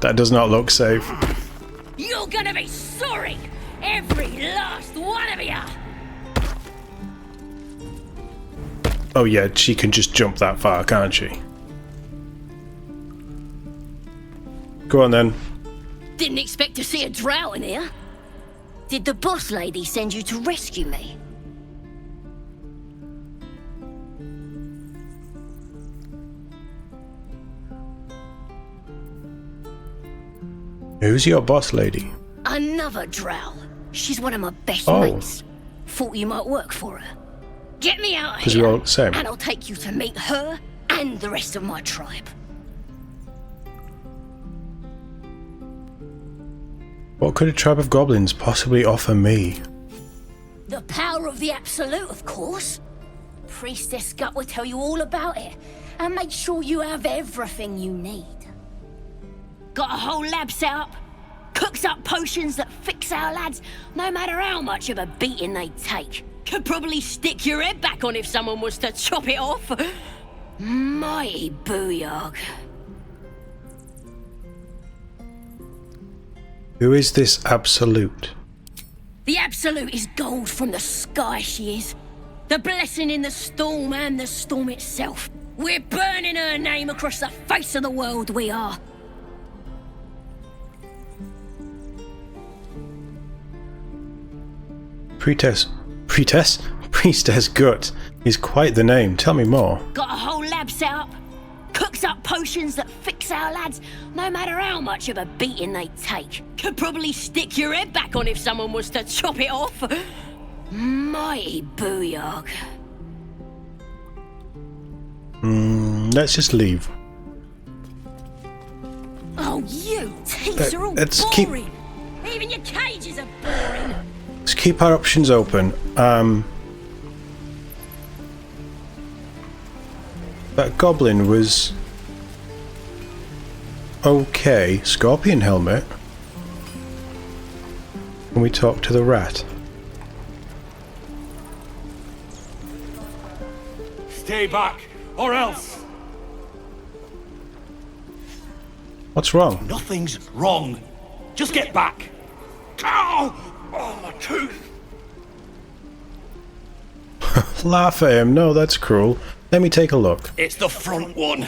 That does not look safe. You're gonna be sorry! Every last one of you! Oh yeah, she can just jump that far, can't she? Go on then. Didn't expect to see a Drow in here. Did the boss lady send you to rescue me? Who's your boss lady? Another Drow. She's one of my best Oh. mates. Thought you might work for her. Get me out of Because here, we're all the same. and I'll take you to meet her and the rest of my tribe. What could a tribe of goblins possibly offer me? The power of the Absolute, of course. Priestess Gut will tell you all about it, and make sure you have everything you need. Got a whole lab set up. Cooks up potions that fix our lads, no matter how much of a beating they take. Could probably stick your head back on if someone was to chop it off. Mighty booyog. Who is this Absolute? The Absolute is gold from the sky, she is. The blessing in the storm and the storm itself. We're burning her name across the face of the world, we are. Priestess Gut is quite the name. Tell me more. Got a whole lab set up. Cooks up potions that fix our lads, no matter how much of a beating they take. Could probably stick your head back on if someone was to chop it off. Mighty booyog. Let's just leave. Oh, you teeth are all let's boring. Even your cages are boring. Let's keep our options open. That goblin was okay. Scorpion helmet. Can we talk to the rat? Stay back, or else. What's wrong? Nothing's wrong. Just get back. Ow! Oh, my tooth. Laugh at him. No, that's cruel. Let me take a look. It's the front one.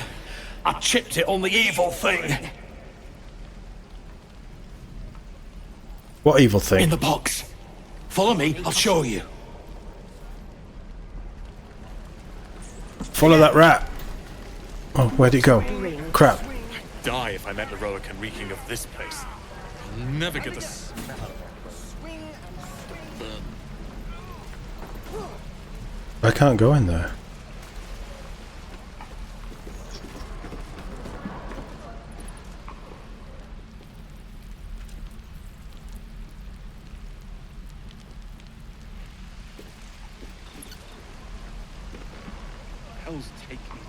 I chipped it on the evil thing. What evil thing? In the box. Follow me, I'll show you. Follow that rat. Oh, where'd it go? Crap. Die if I met the Roic and reeking of this place. I'll never get the smell. I can't go in there. Hell's take me.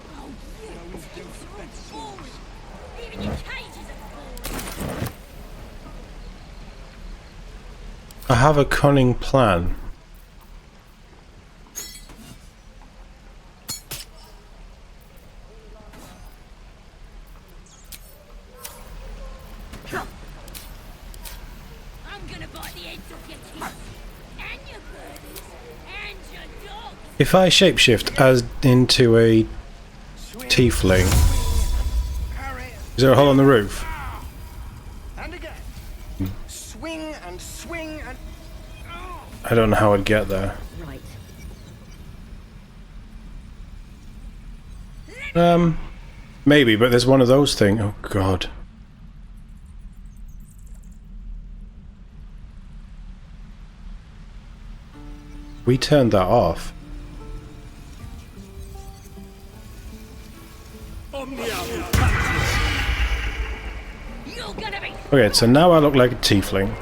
Even your cages are boring. I have a cunning plan. I'm gonna bite the heads off your teeth. And your birdies. And your dogs. If I shapeshift as into a tiefling, is there a hole on the roof? And again. Swing and swing and... I don't know how I'd get there. Right. Maybe, but there's one of those things. Oh god. We turned that off. You're gonna be. Okay, so now I look like a tiefling.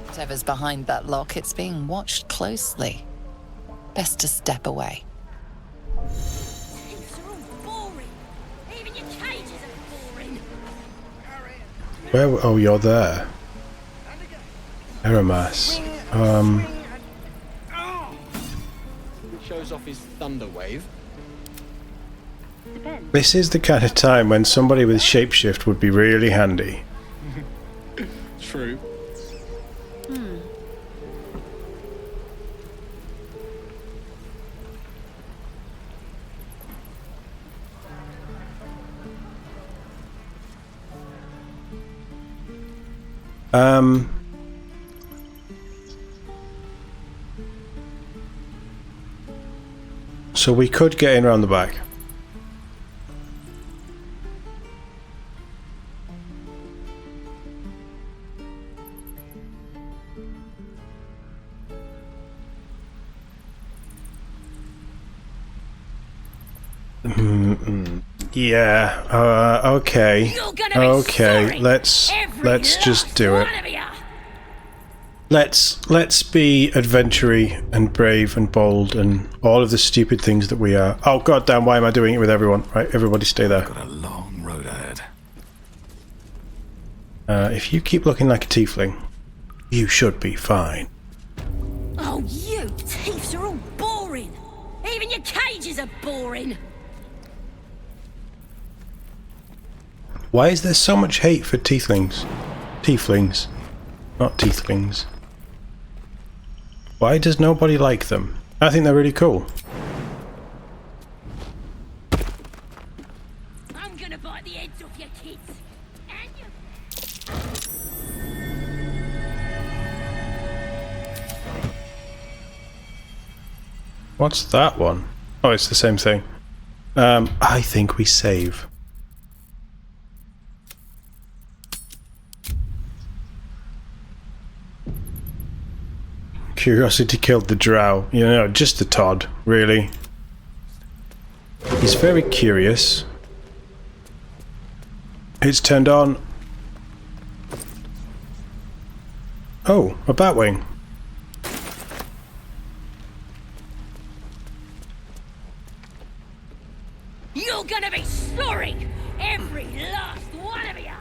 Whatever's behind that lock, it's being watched closely. Best to step away. Teeth are all boring. Even your cages are boring. Where? Oh, you're there. And again. Eremass. Shows off his thunder wave. This is the kind of time when somebody with shapeshift would be really handy. True. So we could get in around the back. Yeah. Okay. Okay. Let's just do it. Let's be adventury and brave and bold and all of the stupid things that we are. Oh goddamn! Why am I doing it with everyone? Right, everybody, stay there. Got a long road ahead. If you keep looking like a tiefling, you should be fine. Oh, you thieves are all boring. Even your cages are boring. Why is there so much hate for tieflings? Tieflings, not tieflings. Why does nobody like them? I think they're really cool. I'm gonna bite the heads off your kids. And you... What's that one? Oh, it's the same thing. I think we save. Curiosity killed the Drow. You know, just the TOD, really. He's very curious. It's turned on. Oh, a batwing. You're gonna be slaughtering every last one of you.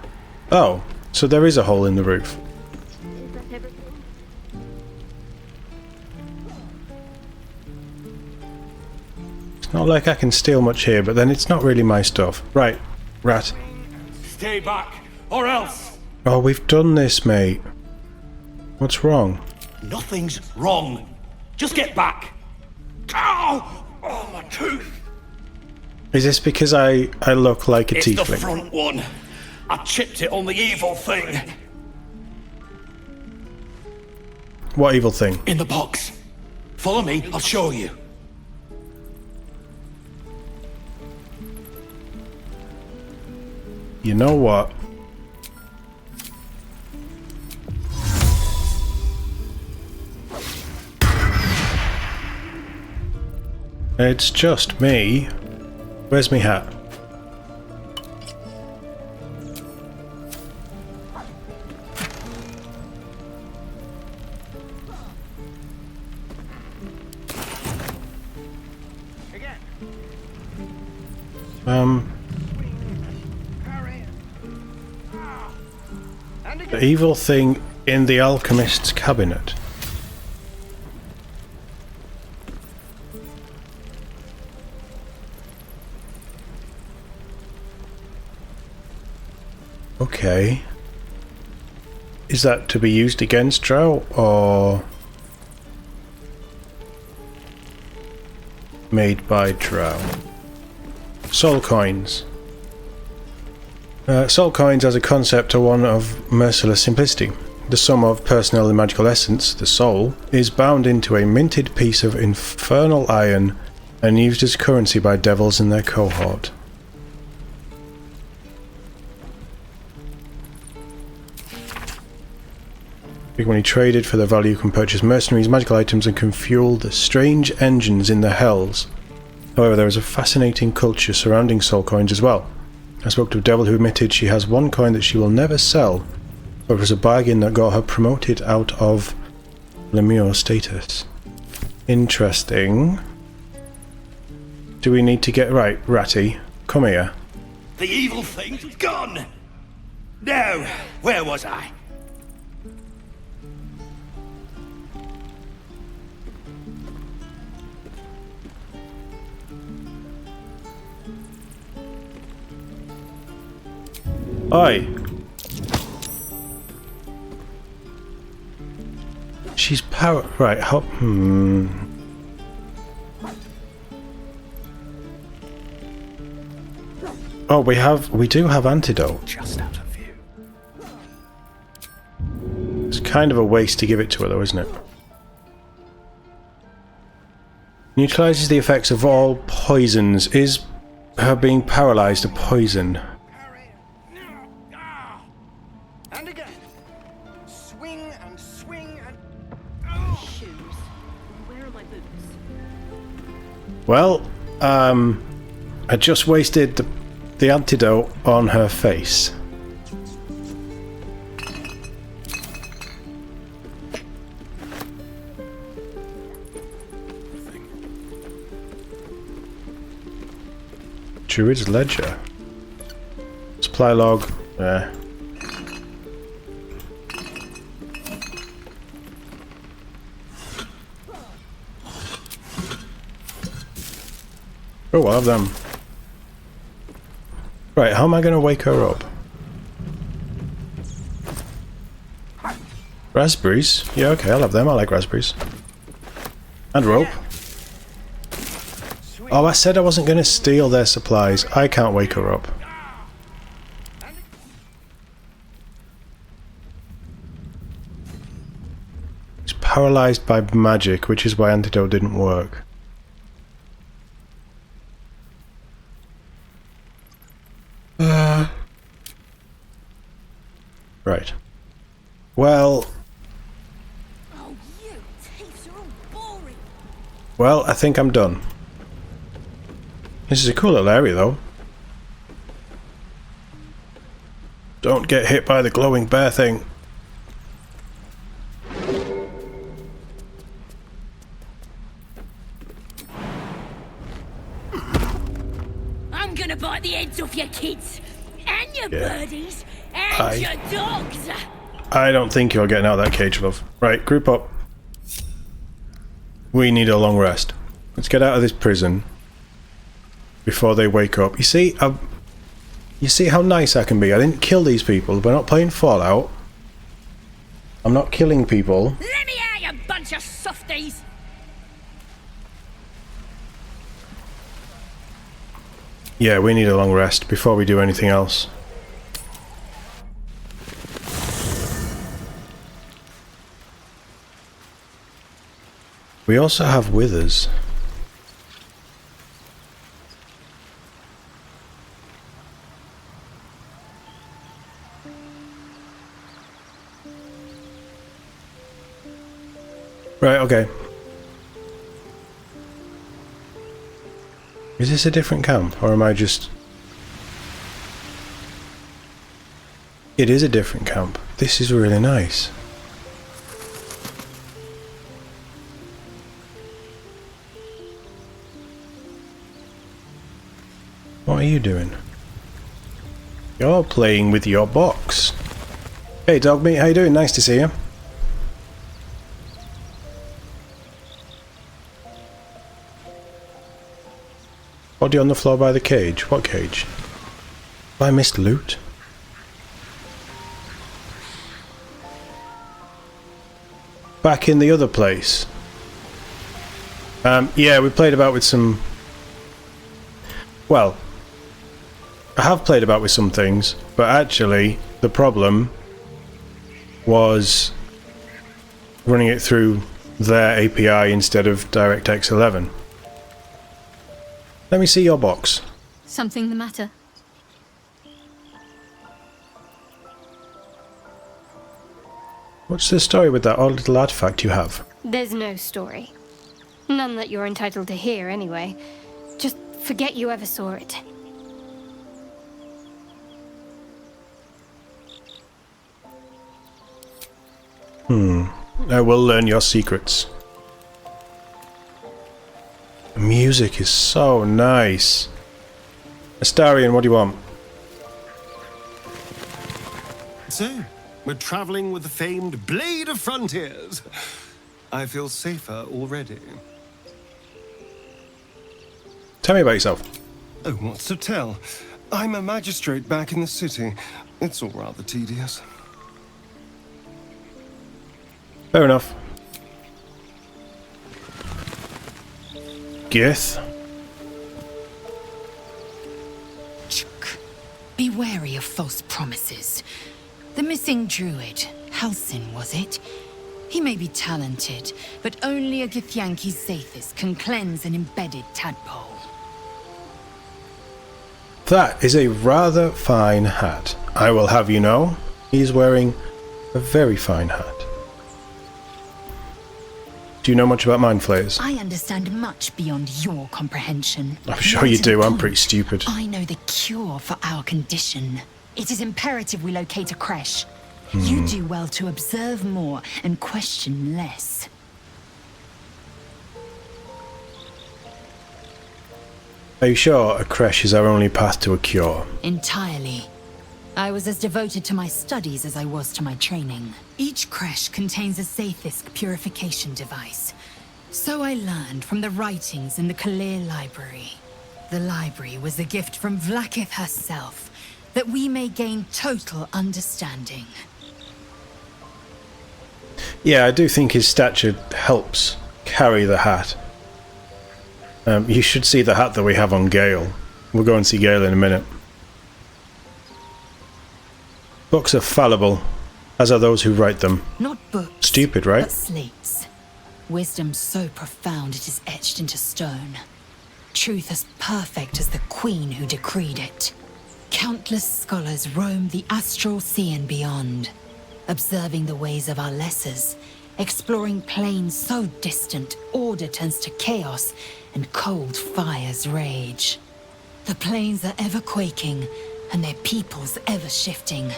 Oh, so there is a hole in the roof. It's not like I can steal much here, but then it's not really my stuff. Right, rat. Stay back, or else. Oh, we've done this, mate. What's wrong? Nothing's wrong. Just get back. Ow! Oh, my tooth. Is this because I look like a It's the tiefling? front one. I chipped it on the evil thing. What evil thing? In the box. Follow me, I'll show you. You know what? It's just me. Where's me hat? Again. And again. The evil thing in the alchemist's cabinet. Okay. Is that to be used against Drow, or made by Drow? Soul coins. Soul coins as a concept are one of merciless simplicity. The sum of personal and magical essence, the soul, is bound into a minted piece of infernal iron and used as currency by devils in their cohort. When he traded for the value, you can purchase mercenaries, magical items, and can fuel the strange engines in the hells. However, there is a fascinating culture surrounding soul coins as well. I spoke to a devil who admitted she has one coin that she will never sell, but it was a bargain that got her promoted out of Lemure status. Interesting. Do we need to get... Right, Ratty, come here. The evil thing's gone. Now, where was I? Oi! She's power... Right, Oh, we do have antidote. Just out of view. It's kind of a waste to give it to her though, isn't it? Neutralizes the effects of all poisons. Is her being paralyzed a poison? And again. Swing and swing and... Shoes. Where are my boots? Well, I just wasted the antidote on her face. Druid's Ledger. Supply log. Yeah. Oh, I'll have them. Right, how am I going to wake her up? Raspberries? Yeah, okay, I'll have them. I like raspberries. And rope. Oh, I said I wasn't going to steal their supplies. I can't wake her up. She's paralyzed by magic, which is why antidote didn't work. Right. Well... Oh, you thieves are all boring. Well, I think I'm done. This is a cool little area, though. Don't get hit by the glowing bear thing. I'm gonna bite the heads off your kids, and your birdies, and Aye. your dogs. I don't think you're getting out of that cage, love. Right, group up. We need a long rest. Let's get out of this prison before they wake up. You see how nice I can be? I didn't kill these people. We're not playing Fallout. I'm not killing people. Let me out, you bunch of softies. Yeah, we need a long rest before we do anything else. We also have withers. Right, okay. Is this a different camp, or am I just... It is a different camp. This is really nice. What are you doing? You're playing with your box. Hey Dogmeat, how you doing? Nice to see you. Body on the floor by the cage. What cage? Have I missed loot? Back in the other place. Yeah, we played about with some... Well, I have played about with some things, but actually the problem was running it through their API instead of DirectX 11. Let me see your box. Something the matter? What's the story with that odd little artifact you have? There's no story. None that you're entitled to hear, anyway. Just forget you ever saw it. I will learn your secrets. The music is so nice. Astarion, what do you want? So, we're traveling with the famed Blade of Frontiers. I feel safer already. Tell me about yourself. Oh, what's to tell? I'm a magistrate back in the city. It's all rather tedious. Fair enough. Gith. Be wary of false promises. The missing druid, Halsin, was it? He may be talented, but only a Githyanki Zathis can cleanse an embedded tadpole. That is a rather fine hat. I will have you know, he is wearing a very fine hat. Do you know much about mind flayers? I understand much beyond your comprehension. I'm sure you do, I'm pretty stupid. I know the cure for our condition. It is imperative we locate a creche. You do well to observe more and question less. Are you sure a creche is our only path to a cure? Entirely. I was as devoted to my studies as I was to my training. Each creche contains a Zathis purification device. So I learned from the writings in the Kalir library. The library was a gift from Vlaakith herself, that we may gain total understanding. Yeah, I do think his stature helps carry the hat. You should see the hat that we have on Gale. We'll go and see Gale in a minute. Books are fallible, as are those who write them. Not books, Stupid, right? but slates. Wisdom so profound it is etched into stone. Truth as perfect as the queen who decreed it. Countless scholars roam the astral sea and beyond, observing the ways of our lessers, exploring planes so distant order turns to chaos and cold fires rage. The planes are ever quaking, and their peoples ever shifting.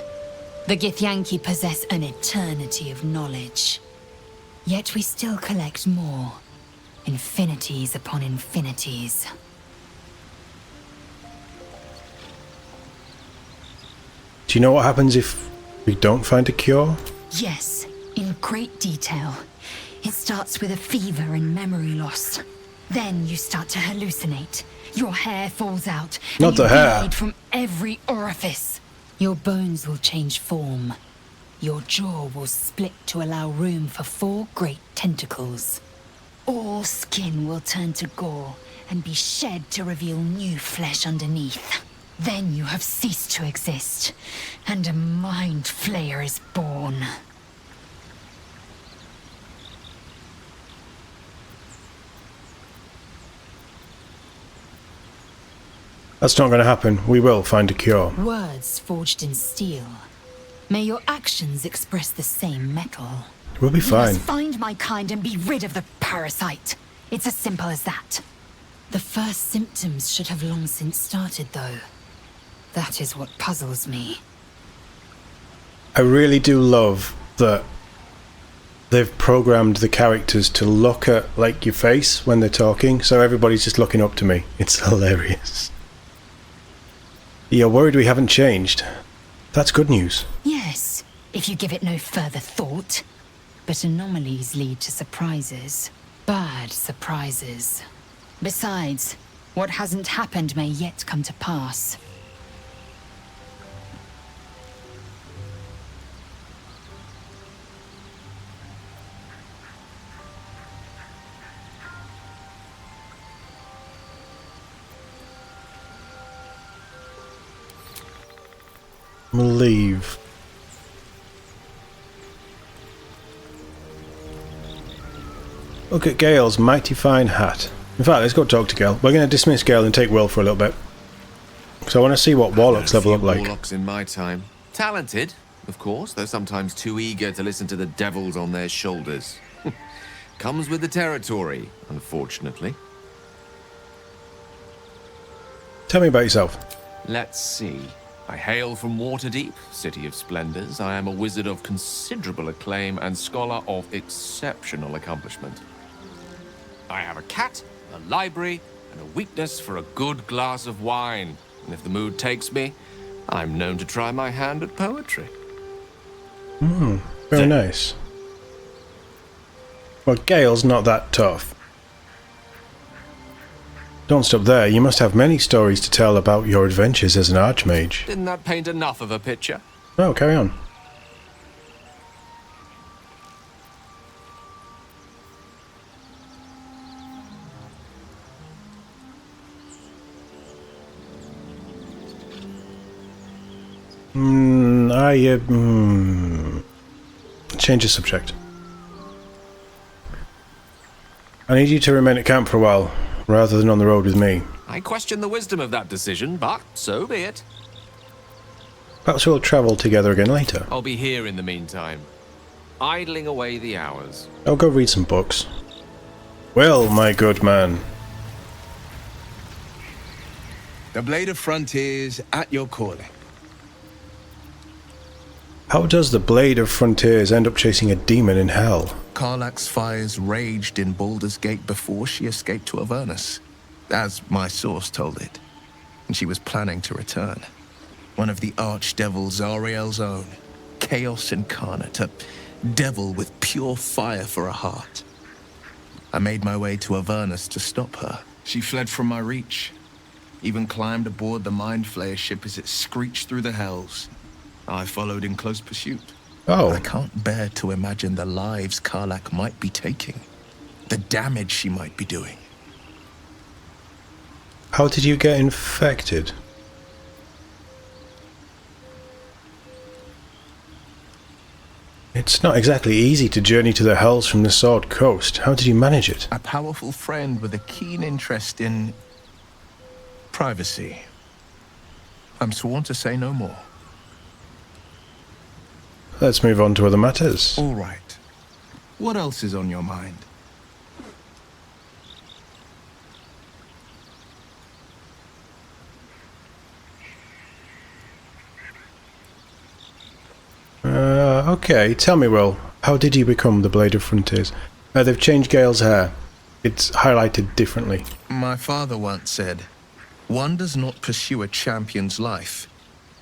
The Githyanki possess an eternity of knowledge. Yet we still collect more. Infinities upon infinities. Do you know what happens if we don't find a cure? Yes, in great detail. It starts with a fever and memory loss. Then you start to hallucinate. Your hair falls out. Not and the you hair. bleed from every orifice. Your bones will change form. Your jaw will split to allow room for 4 great tentacles. All skin will turn to gore and be shed to reveal new flesh underneath. Then you have ceased to exist, and a mind flayer is born. That's not going to happen. We will find a cure. Words forged in steel. May your actions express the same metal. We'll be We fine. must find my kind and be rid of the parasite. It's as simple as that. The first symptoms should have long since started, though. That is what puzzles me. I really do love that they've programmed the characters to look at, like, your face when they're talking, so everybody's just looking up to me. It's hilarious. You're worried we haven't changed. That's good news. Yes, if you give it no further thought. But anomalies lead to surprises. Bad surprises. Besides, what hasn't happened may yet come to pass. We'll leave. Look at Gale's mighty fine hat. In fact, let's go talk to Gale. We're going to dismiss Gale and take Will for a little bit. So I want to see what Warlocks level up like. Warlocks in my time. Talented, of course, though sometimes too eager to listen to the devils on their shoulders. Comes with the territory, unfortunately. Tell me about yourself. Let's see. I hail from Waterdeep, City of Splendors. I am a wizard of considerable acclaim and scholar of exceptional accomplishment. I have a cat, a library, and a weakness for a good glass of wine. And if the mood takes me, I'm known to try my hand at poetry. Very nice. Well, Gale's not that tough. Don't stop there. You must have many stories to tell about your adventures as an archmage. Didn't that paint enough of a picture? Oh, carry on. Change the subject. I need you to remain at camp for a while, rather than on the road with me. I question the wisdom of that decision, but so be it. Perhaps we'll travel together again later. I'll be here in the meantime, idling away the hours. I'll go read some books. Well, my good man. The Blade of Frontiers at your calling. How does the Blade of Frontiers end up chasing a demon in hell? Karlach's fires raged in Baldur's Gate before she escaped to Avernus, as my source told it, and she was planning to return. One of the archdevils Zariel's own, chaos incarnate, a devil with pure fire for a heart. I made my way to Avernus to stop her. She fled from my reach, even climbed aboard the Mind Flayer ship as it screeched through the hells. I followed in close pursuit. Oh. I can't bear to imagine the lives Karlach might be taking, the damage she might be doing. How did you get infected? It's not exactly easy to journey to the Hells from the Sword Coast. How did you manage it? A powerful friend with a keen interest in privacy. I'm sworn to say no more. Let's move on to other matters. All right. What else is on your mind? Okay, tell me, Will, how did you become the Blade of Frontiers? They've changed Gale's hair. It's highlighted differently. My father once said, one does not pursue a champion's life.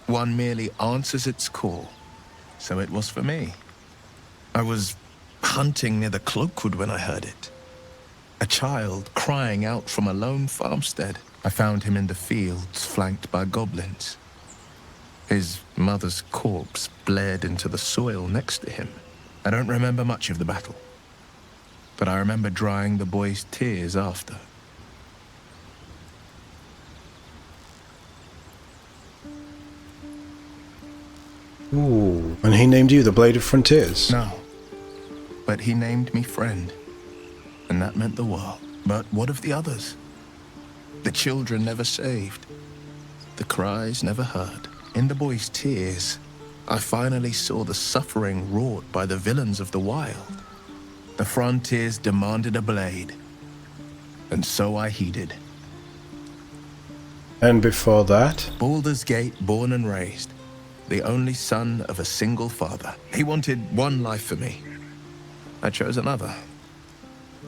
One merely answers its call. So it was for me. I was hunting near the Cloakwood when I heard it. A child crying out from a lone farmstead. I found him in the fields, flanked by goblins. His mother's corpse blared into the soil next to him. I don't remember much of the battle, but I remember drying the boy's tears after. Ooh, and he named you the Blade of Frontiers? No, but he named me friend, and that meant the world. But what of the others? The children never saved, the cries never heard. In the boy's tears, I finally saw the suffering wrought by the villains of the wild. The Frontiers demanded a blade, and so I heeded. And before that? Baldur's Gate, born and raised, the only son of a single father. He wanted one life for me. I chose another.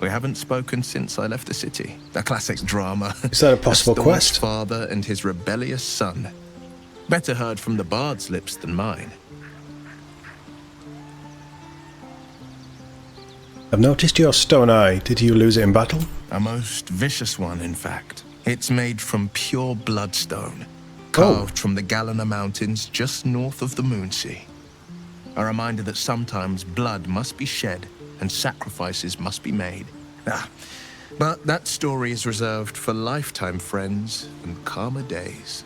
We haven't spoken since I left the city. A classic drama. Is that a possible quest? A father and his rebellious son. Better heard from the bard's lips than mine. I've noticed your stone eye. Did you lose it in battle? A most vicious one, in fact. It's made from pure bloodstone, carved from the Galena Mountains just north of the Moonsea. A reminder that sometimes blood must be shed and sacrifices must be made. But that story is reserved for lifetime friends and calmer days.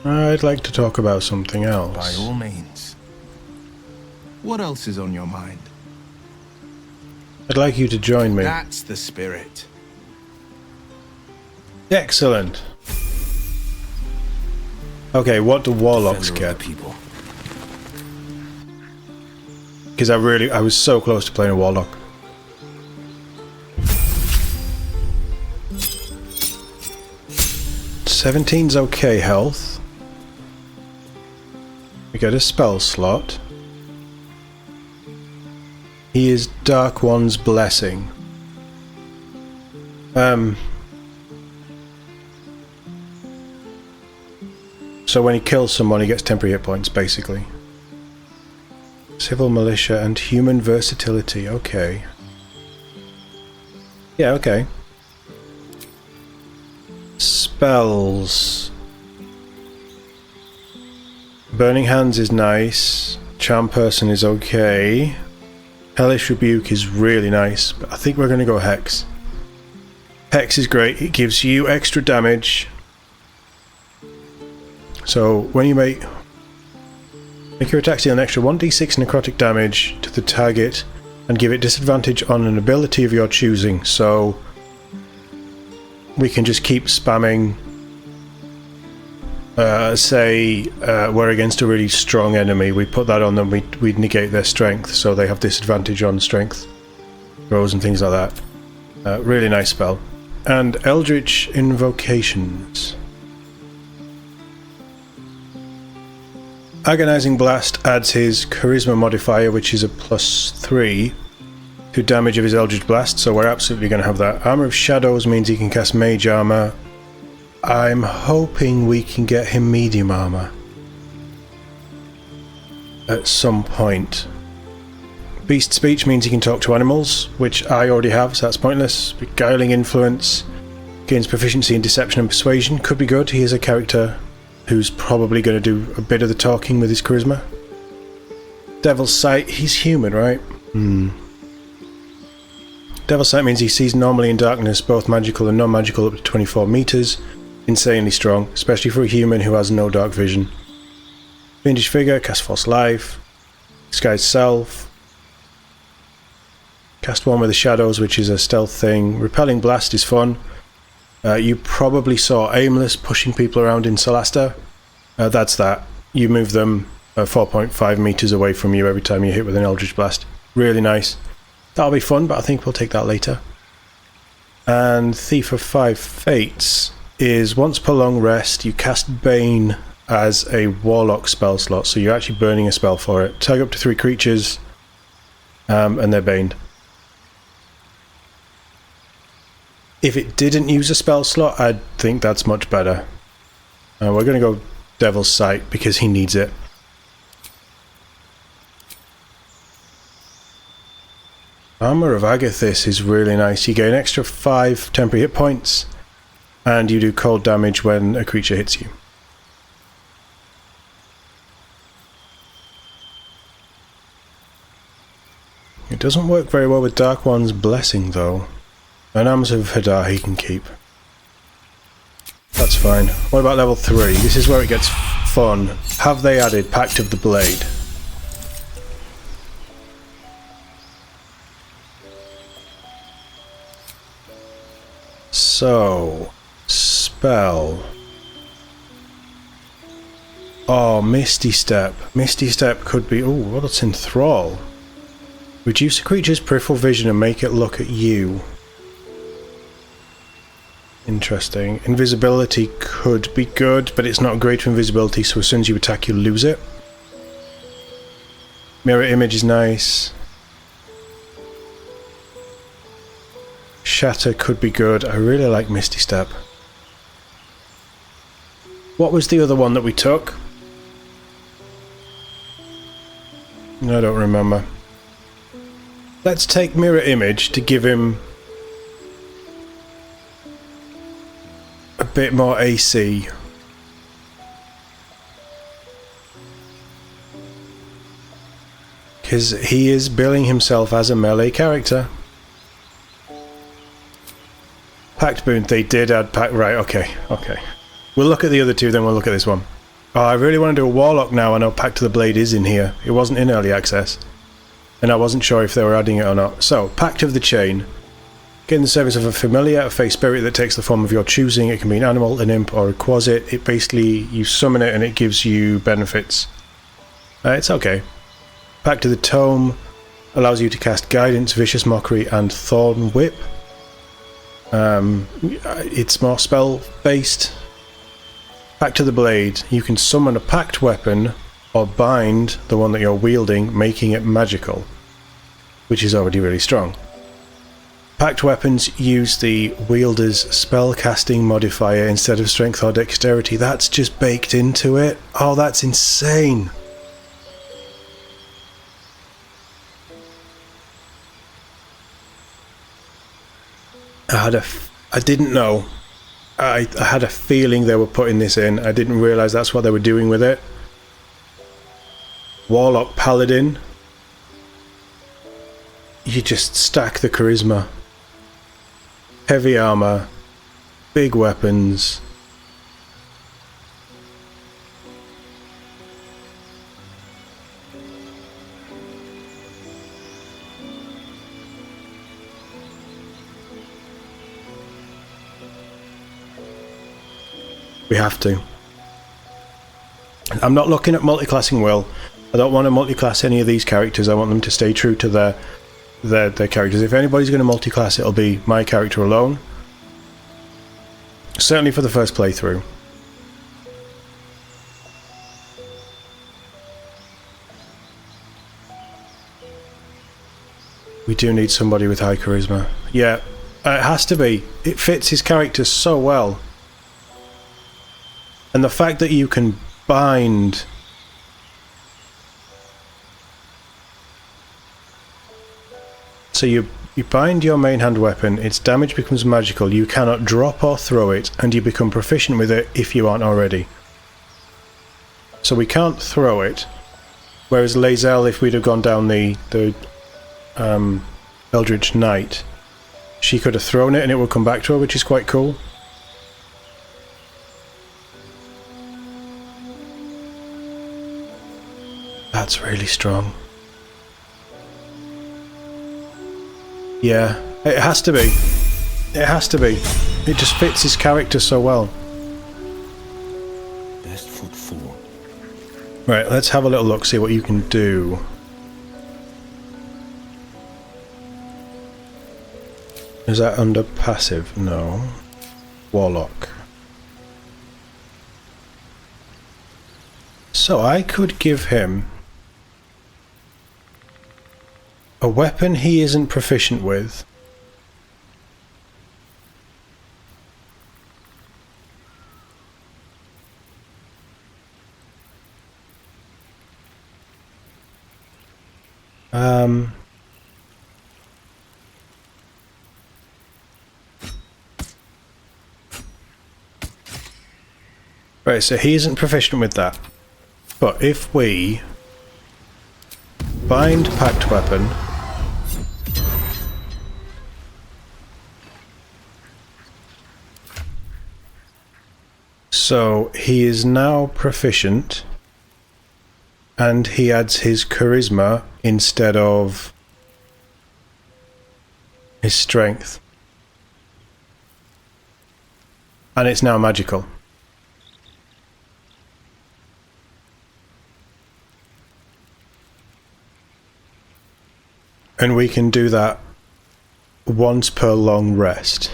I'd like to talk about something else. By all means. What else is on your mind? I'd like you to join me. That's the spirit. Excellent. Okay, what do warlocks get? People. Because I was so close to playing a warlock. $17's okay health. We get a spell slot. He is Dark One's Blessing. So when he kills someone, he gets temporary hit points, basically. Civil militia and human versatility. Okay. Yeah, okay. spells. Burning Hands is nice. Charm Person is okay. Hellish Rebuke is really nice, but I think we're going to go Hex. Hex is great. It gives you extra damage. So when you make your attacks deal an extra 1d6 necrotic damage to the target and give it disadvantage on an ability of your choosing. So we can just keep spamming. Say we're against a really strong enemy, we put that on them, we'd negate their strength, so they have disadvantage on strength rolls and things like that. Really nice spell. And Eldritch Invocations. Agonizing Blast adds his Charisma modifier, which is a +3 to damage of his Eldritch Blast, so we're absolutely going to have that. Armor of Shadows means he can cast Mage Armor. I'm hoping we can get him medium armor at some point. Beast Speech means he can talk to animals, which I already have, so that's pointless. Beguiling Influence gains proficiency in Deception and Persuasion. Could be good. He is a character who's probably going to do a bit of the talking with his charisma. Devil's Sight, he's human, right? Devil's Sight means he sees normally in darkness, both magical and non-magical, up to 24 meters. Insanely strong, especially for a human who has no dark vision. Fiendish Figure, cast False Life. Disguise Self. Cast one with the Shadows, which is a stealth thing. Repelling Blast is fun. You probably saw Aimless pushing people around in Solasta. That's that. You move them 4.5 meters away from you every time you hit with an Eldritch Blast. Really nice. That'll be fun, but I think we'll take that later. And Thief of Five Fates is once per long rest, you cast Bane as a Warlock spell slot, so you're actually burning a spell for it. Tag up to 3 creatures, and they're baned. If it didn't use a spell slot, I'd think that's much better. We're going to go Devil's Sight because he needs it. Armor of Agathis is really nice. You gain extra 5 temporary hit points, and you do cold damage when a creature hits you. It doesn't work very well with Dark One's Blessing though. An Arms of Hadar he can keep. That's fine. What about level 3? This is where it gets fun. Have they added Pact of the Blade? So, spell. Oh, Misty Step. Misty Step could be... Oh, what's Enthrall? Reduce a creature's peripheral vision and make it look at you. Interesting. Invisibility could be good, but it's not great for invisibility, so as soon as you attack you lose it. Mirror Image is nice. Shatter could be good. I really like Misty Step. What was the other one that we took? I don't remember. Let's take Mirror Image to give him a bit more AC. Because he is billing himself as a melee character. Pact Boon, they did add Pact... Right, okay. We'll look at the other two, then we'll look at this one. Oh, I really want to do a Warlock now. I know Pact of the Blade is in here. It wasn't in Early Access. And I wasn't sure if they were adding it or not. So, Pact of the Chain. Gain the service of a familiar, a fey spirit that takes the form of your choosing. It can be an animal, an imp, or a quasit. It basically, you summon it and it gives you benefits. It's okay. Pact of the Tome allows you to cast Guidance, Vicious Mockery, and Thorn Whip. It's more spell-based. Pact of the Blade. You can summon a pact weapon or bind the one that you're wielding, making it magical, which is already really strong. Pact weapons use the wielder's spellcasting modifier instead of strength or dexterity. That's just baked into it. Oh, that's insane. I didn't know. I had a feeling they were putting this in. I didn't realise that's what they were doing with it. Warlock Paladin. You just stack the charisma. Heavy armour. Big weapons. We have to. I'm not looking at multiclassing Will. I don't want to multiclass any of these characters. I want them to stay true to their characters. If anybody's going to multiclass, it'll be my character alone. Certainly for the first playthrough. We do need somebody with high charisma. Yeah, it has to be. It fits his character so well. And the fact that you can bind... So you bind your main hand weapon, its damage becomes magical, you cannot drop or throw it, and you become proficient with it if you aren't already. So we can't throw it, whereas Lae'zel, if we'd have gone down the Eldritch Knight, she could have thrown it and it would come back to her, which is quite cool. That's really strong. Yeah, it has to be. It has to be. It just fits his character so well. Best foot forward. Right, let's have a little look, see what you can do. Is that under passive? No. Warlock. So I could give him a weapon he isn't proficient with. Right, so he isn't proficient with that. But if we bind Pact Weapon, so he is now proficient, and he adds his charisma instead of his strength, and it's now magical. And we can do that once per long rest.